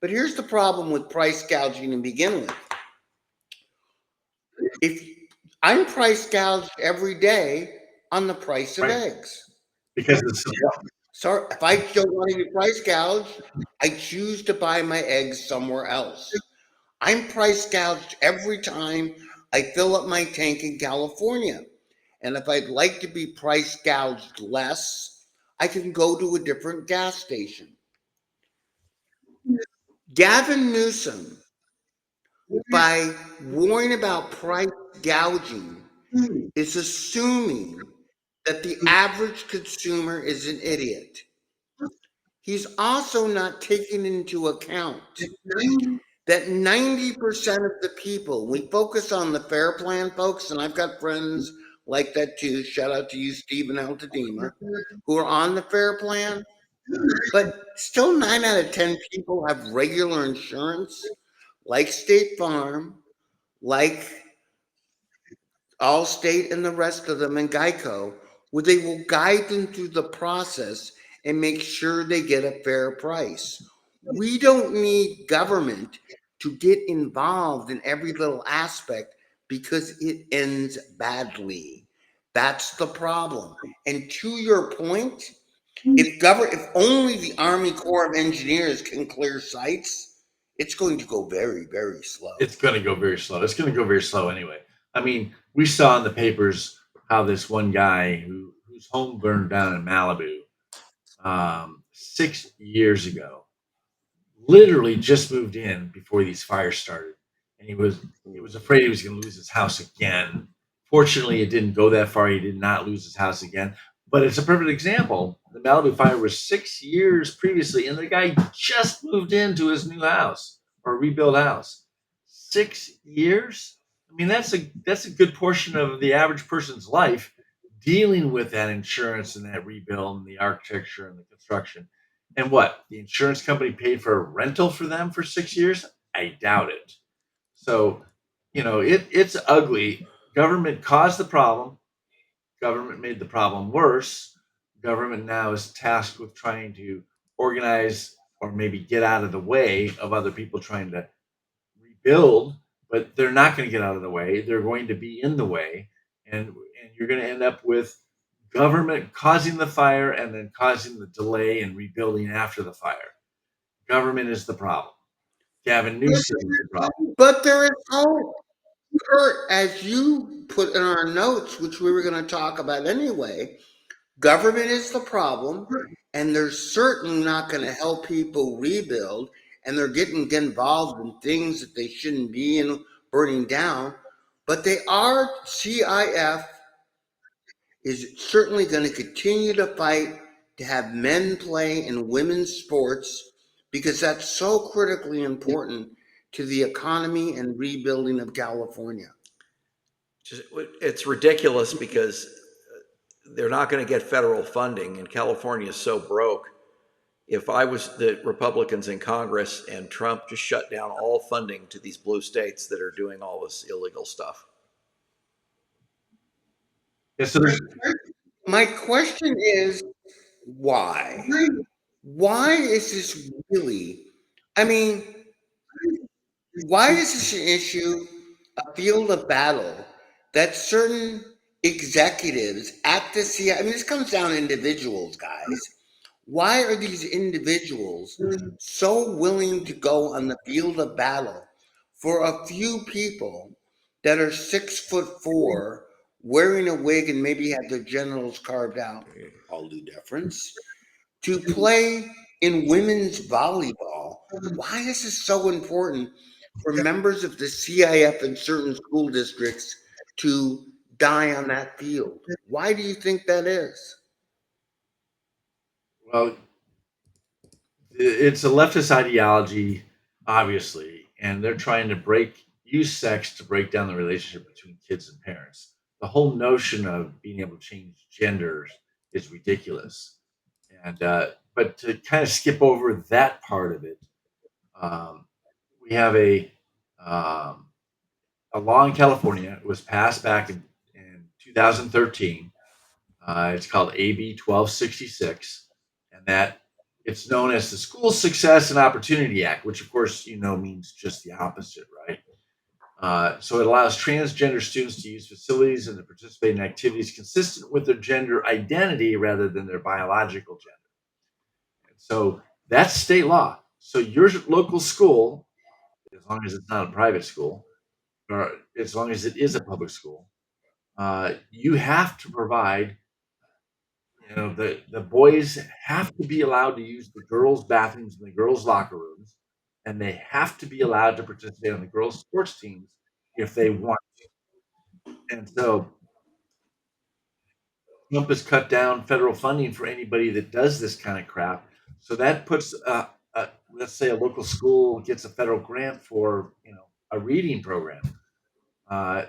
But here's the problem with price gouging to begin with. If I'm price gouged every day on the price of Right. eggs. Because it's So if I don't want to be price gouged, I choose to buy my eggs somewhere else. I'm price gouged every time I fill up my tank in California. And if I'd like to be price gouged less, I can go to a different gas station. Gavin Newsom, by warning about price gouging, is assuming that the average consumer is an idiot. He's also not taking into account that 90% of the people, we focus on the fair plan, folks, and I've got friends like that too. Shout out to you, Stephen Altadema, who are on the fair plan. But still, 9 out of 10 people have regular insurance, like State Farm, like Allstate and the rest of them, and Geico, where they will guide them through the process and make sure they get a fair price. We don't need government to get involved in every little aspect because it ends badly. That's the problem. And to your point, if only the Army Corps of Engineers can clear sites, it's going to go very, very slow. It's going to go very slow. It's going to go very slow anyway. I mean, we saw in the papers how this one guy whose home burned down in Malibu 6 years ago, literally just moved in before these fires started, and he was afraid he was going to lose his house again. Fortunately, it didn't go that far. He did not lose his house again. But it's a perfect example. The Malibu fire was 6 years previously, and the guy just moved into his new house or rebuilt house. 6 years. I mean, that's a good portion of the average person's life dealing with that insurance and that rebuild and the architecture and the construction. And what? The insurance company paid for a rental for them for 6 years? I doubt it. So, it's ugly. Government caused the problem. Government made the problem worse. Government now is tasked with trying to organize or maybe get out of the way of other people trying to rebuild, but they're not going to get out of the way. They're going to be in the way, and you're going to end up with government causing the fire and then causing the delay in rebuilding after the fire. Government is the problem. Gavin Newsom is the problem. But there is hope. Kurt, as you put in our notes, which we were going to talk about anyway, government is the problem, and they're certainly not going to help people rebuild, and they're getting involved in things that they shouldn't be in, burning down. But they are, CIF is certainly going to continue to fight to have men play in women's sports because that's so critically important to the economy and rebuilding of California. It's ridiculous because they're not going to get federal funding, and California is so broke. If I was the Republicans in Congress and Trump just shut down all funding to these blue states that are doing all this illegal stuff. Yeah, so My question is, why? Why is this really? I mean, why is this an issue, a field of battle that certain executives at the CIA? I mean, this comes down to individuals, guys. Why are these individuals so willing to go on the field of battle for a few people that are 6'4", wearing a wig and maybe have their genitals carved out, all due deference, to play in women's volleyball. Why is this so important for members of the CIF in certain school districts to die on that field? Why do you think that is? Well, it's a leftist ideology, obviously, and they're trying to use sex to break down the relationship between kids and parents. The whole notion of being able to change genders is ridiculous. And but to kind of skip over that part of it, um, we have um, a law in California. It was passed back in 2013. It's called AB 1266, and that it's known as the School Success and Opportunity Act, which of course means just the opposite, right? So it allows transgender students to use facilities and to participate in activities consistent with their gender identity rather than their biological gender. And so that's state law. So your local school, as long as it's not a private school, or as long as it is a public school, you have to provide. The boys have to be allowed to use the girls' bathrooms and the girls' locker rooms, and they have to be allowed to participate on the girls' sports teams if they want. And so Trump has cut down federal funding for anybody that does this kind of crap. So that puts, let's say, a local school gets a federal grant for a reading program.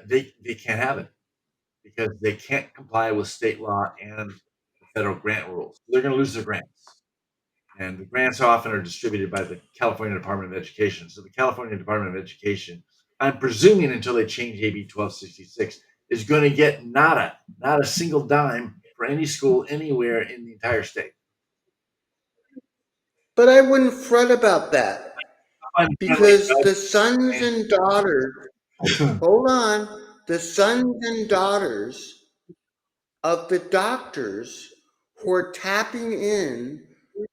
They can't have it because they can't comply with state law and the federal grant rules. They're going to lose their grants. And the grants often are distributed by the California Department of Education. So the California Department of Education, I'm presuming until they change AB 1266, is going to get not a single dime for any school anywhere in the entire state. But I wouldn't fret about that because the sons and daughters, hold on, the sons and daughters of the doctors who are tapping in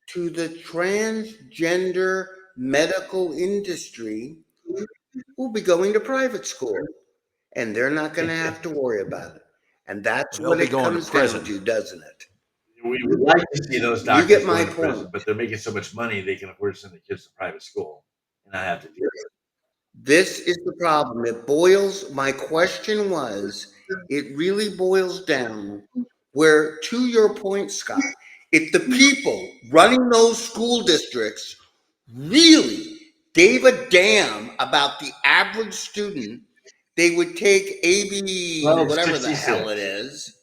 to the transgender medical industry will be going to private school, and they're not going to have to worry about it. And that's They'll what be it going to comes down prison. to, doesn't it? We would like to see those You doctors get my going to prison, point. but they're making so much money they can afford to send the kids to private school and not have to deal with This is the problem. My question was, it really boils down where, to your point, Scott, if the people running those school districts really gave a damn about the average student, they would take AB, whatever the hell it 1266. is,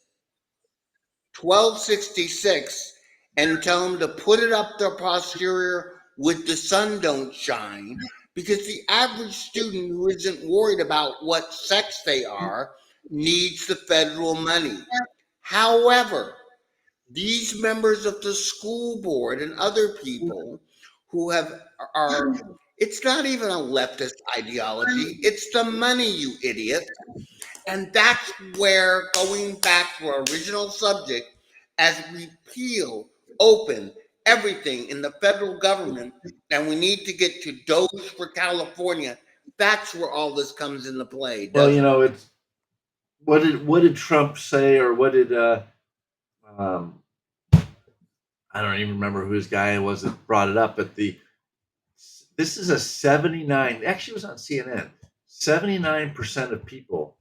1266, and tell them to put it up their posterior with the sun don't shine, because the average student who isn't worried about what sex they are needs the federal money. However, these members of the school board and other people who are it's not even a leftist ideology, it's the money, you idiot. And that's where, going back to our original subject, as we peel open everything in the federal government, and we need to get to DOGE for California, that's where all this comes into play, Well, doesn't it? it's what did Trump say, or what did um, I don't even remember whose guy it was that brought it up, but this is a 79, actually it was on CNN. 79% of people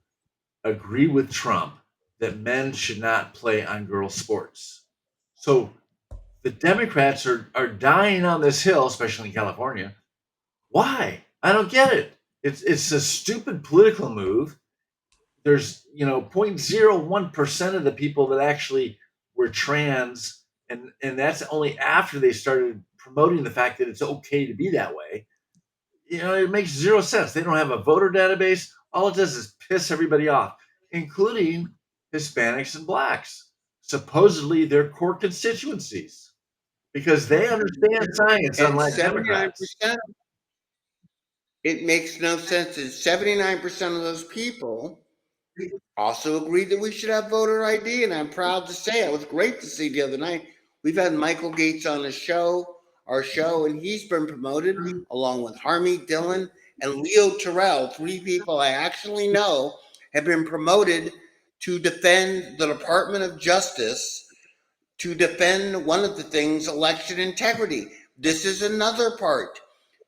agree with Trump that men should not play on girls' sports. So the Democrats are dying on this hill, especially in California. Why? I don't get it. It's a stupid political move. There's 0.01% of the people that actually were trans, and that's only after they started promoting the fact that it's okay to be that way. It makes zero sense. They don't have a voter database. All it does is piss everybody off, including Hispanics and blacks, supposedly their core constituencies, because they understand science, And unlike Democrats. 79%, it makes no sense. And 79% of those people also agreed that we should have voter ID. And I'm proud to say, it was great to see the other night. We've had Michael Gates on our show, and he's been promoted along with Harmy Dillon and Leo Terrell, three people I actually know have been promoted to defend the Department of Justice, to defend one of the things, election integrity. This is another part.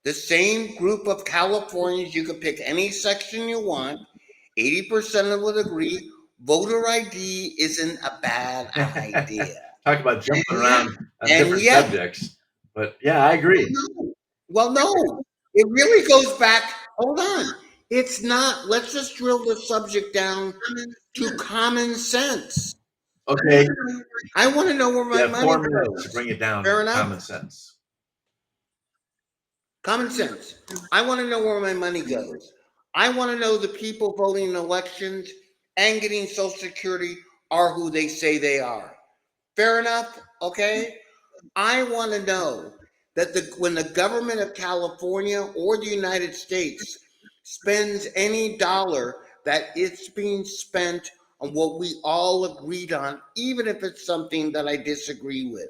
The same group of Californians, you can pick any section you want, 80% of them would agree voter ID isn't a bad idea. Talk about jumping around on And different yet- subjects. But yeah, I agree. Well, no, it really goes back. Hold on. It's not. Let's just drill the subject down to common sense. Okay. I want to know where my You have money 4 minutes goes. to bring it down Fair to enough. common sense. Common sense. I want to know where my money goes. I want to know the people voting in elections and getting Social Security are who they say they are. Fair enough? Okay. I want to know that when the government of California or the United States spends any dollar, that it's being spent on what we all agreed on, even if it's something that I disagree with.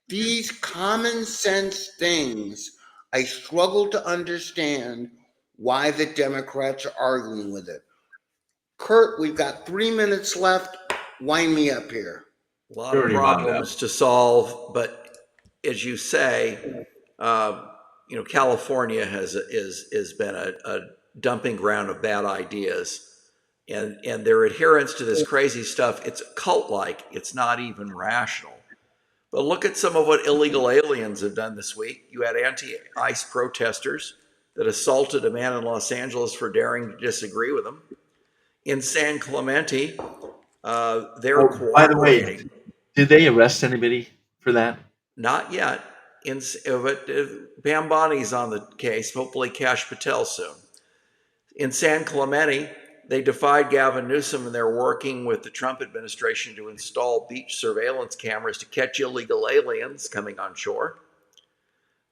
These common sense things, I struggle to understand why the Democrats are arguing with it. Kurt, we've got 3 minutes left. Wind me up here. A lot of problems to solve, but as you say, California has been a dumping ground of bad ideas, and their adherence to this crazy stuff. It's cult-like. It's not even rational. But look at some of what illegal aliens have done this week. You had anti-ICE protesters that assaulted a man in Los Angeles for daring to disagree with them. In San Clemente, they're cooperating. By the way, did they arrest anybody for that? Not yet. But Bambani's on the case. Hopefully Cash Patel soon. In San Clemente, they defied Gavin Newsom, and they're working with the Trump administration to install beach surveillance cameras to catch illegal aliens coming on shore.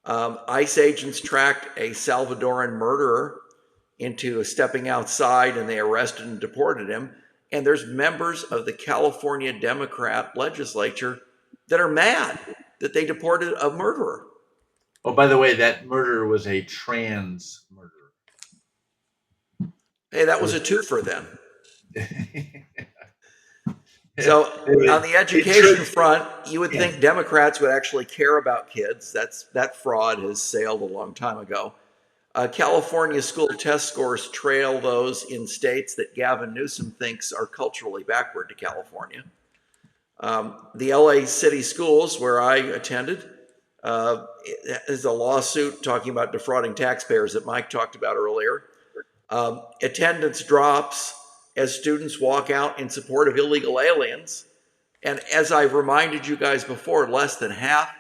ICE agents tracked a Salvadoran murderer into stepping outside, and they arrested and deported him. And there's members of the California Democrat legislature that are mad that they deported a murderer. Oh, by the way, that murderer was a trans murderer. Hey, that was a twofer then. So on the education front, you would think Democrats would actually care about kids. That fraud has sailed a long time ago. California school test scores trail those in states that Gavin Newsom thinks are culturally backward to California. The LA City Schools, where I attended, is a lawsuit talking about defrauding taxpayers that Mike talked about earlier. Attendance drops as students walk out in support of illegal aliens. And as I've reminded you guys before, less than half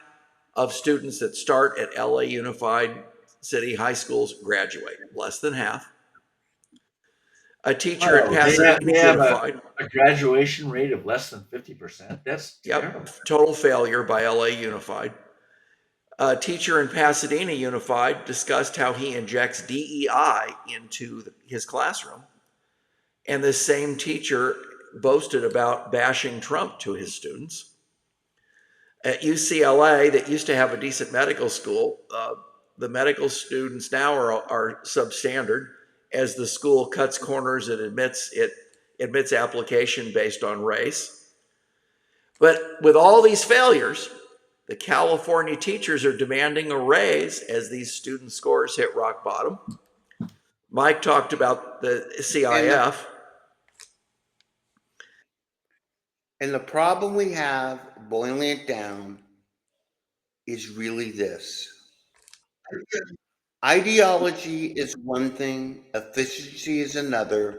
of students that start at LA Unified City High Schools graduate. Less than half. A teacher at Pasadena Unified. A graduation rate of less than 50%. That's terrible. Total failure by LA Unified. A teacher in Pasadena Unified discussed how he injects DEI into his classroom. And this same teacher boasted about bashing Trump to his students. At UCLA, that used to have a decent medical school, the medical students now are substandard as the school cuts corners and admits application based on race. But with all these failures, the California teachers are demanding a raise as these student scores hit rock bottom. Mike talked about the CIF. And the problem we have, boiling it down, is really this. Ideology is one thing, efficiency is another.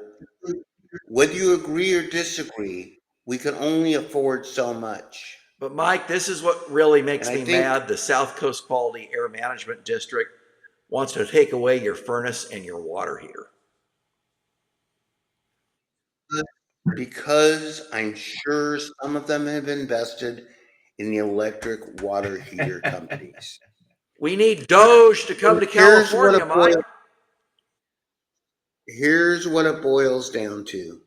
Whether you agree or disagree, we can only afford so much. But Mike, this is what really makes me mad. The South Coast Quality Air Management District wants to take away your furnace and your water heater. Because I'm sure some of them have invested in the electric water heater companies. We need DOGE to come to California, Mike. Here's what it boils down to.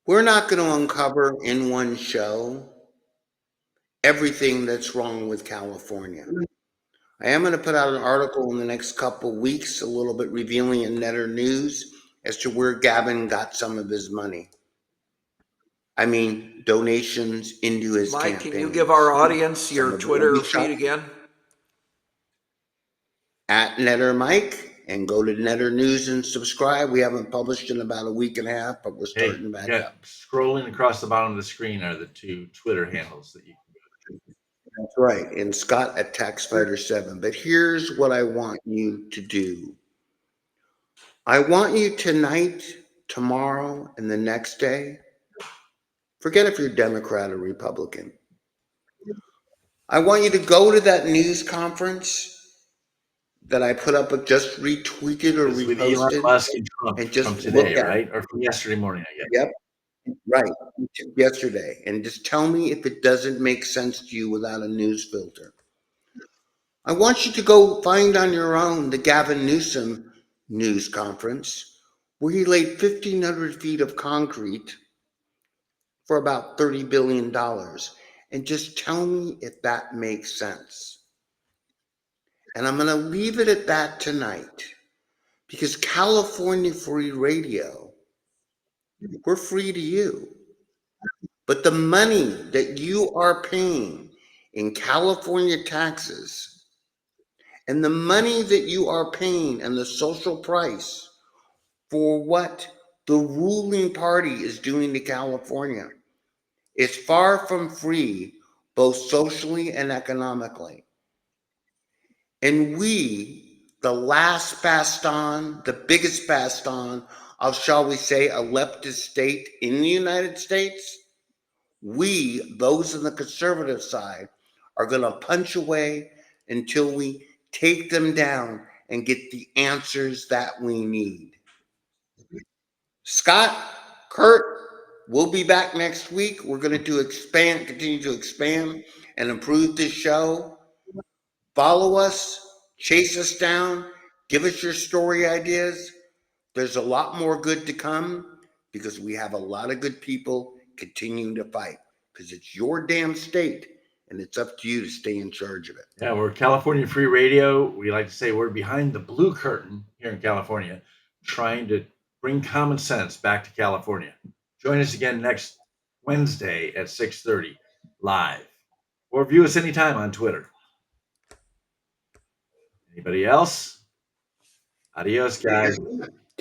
We're not going to uncover in one show everything that's wrong with California. I am going to put out an article in the next couple of weeks, a little bit revealing in Netter News as to where Gavin got some of his money. I mean, donations into his Mike, campaign. can you give our audience Some your of it Twitter will be shot feed again? at Netter Mike, and go to Netter News and subscribe. We haven't published in about a week and a half, but we're starting back up. Scrolling across the bottom of the screen are the two Twitter handles that you can go to. That's right. And Scott at TaxFighter7. But here's what I want you to do. I want you tonight, tomorrow, and the next day. Forget if you're Democrat or Republican. I want you to go to that news conference that I put up, just retweeted or With Elon reposted, Musk and Trump and just from today, look at right? Or from yesterday morning, I guess. Yep. Right. Yesterday. And just tell me if it doesn't make sense to you without a news filter. I want you to go find on your own the Gavin Newsom news conference where he laid 1,500 feet of concrete for about $30 billion. And just tell me if that makes sense. And I'm going to leave it at that tonight because California Free Radio, we're free to you. But the money that you are paying in California taxes and the money that you are paying and the social price for what the ruling party is doing to California is far from free, both socially and economically. And we, the last bastion, the biggest bastion of, shall we say, a leftist state in the United States, we, those on the conservative side, are going to punch away until we take them down and get the answers that we need. Scott, Kurt, we'll be back next week. We're going to continue to expand and improve this show. Follow us, chase us down, give us your story ideas. There's a lot more good to come because we have a lot of good people continuing to fight because it's your damn state and it's up to you to stay in charge of it. Yeah, we're California Free Radio. We like to say we're behind the blue curtain here in California, trying to bring common sense back to California. Join us again next Wednesday at 6:30 live, or view us anytime on Twitter. Anybody else? Adios, guys.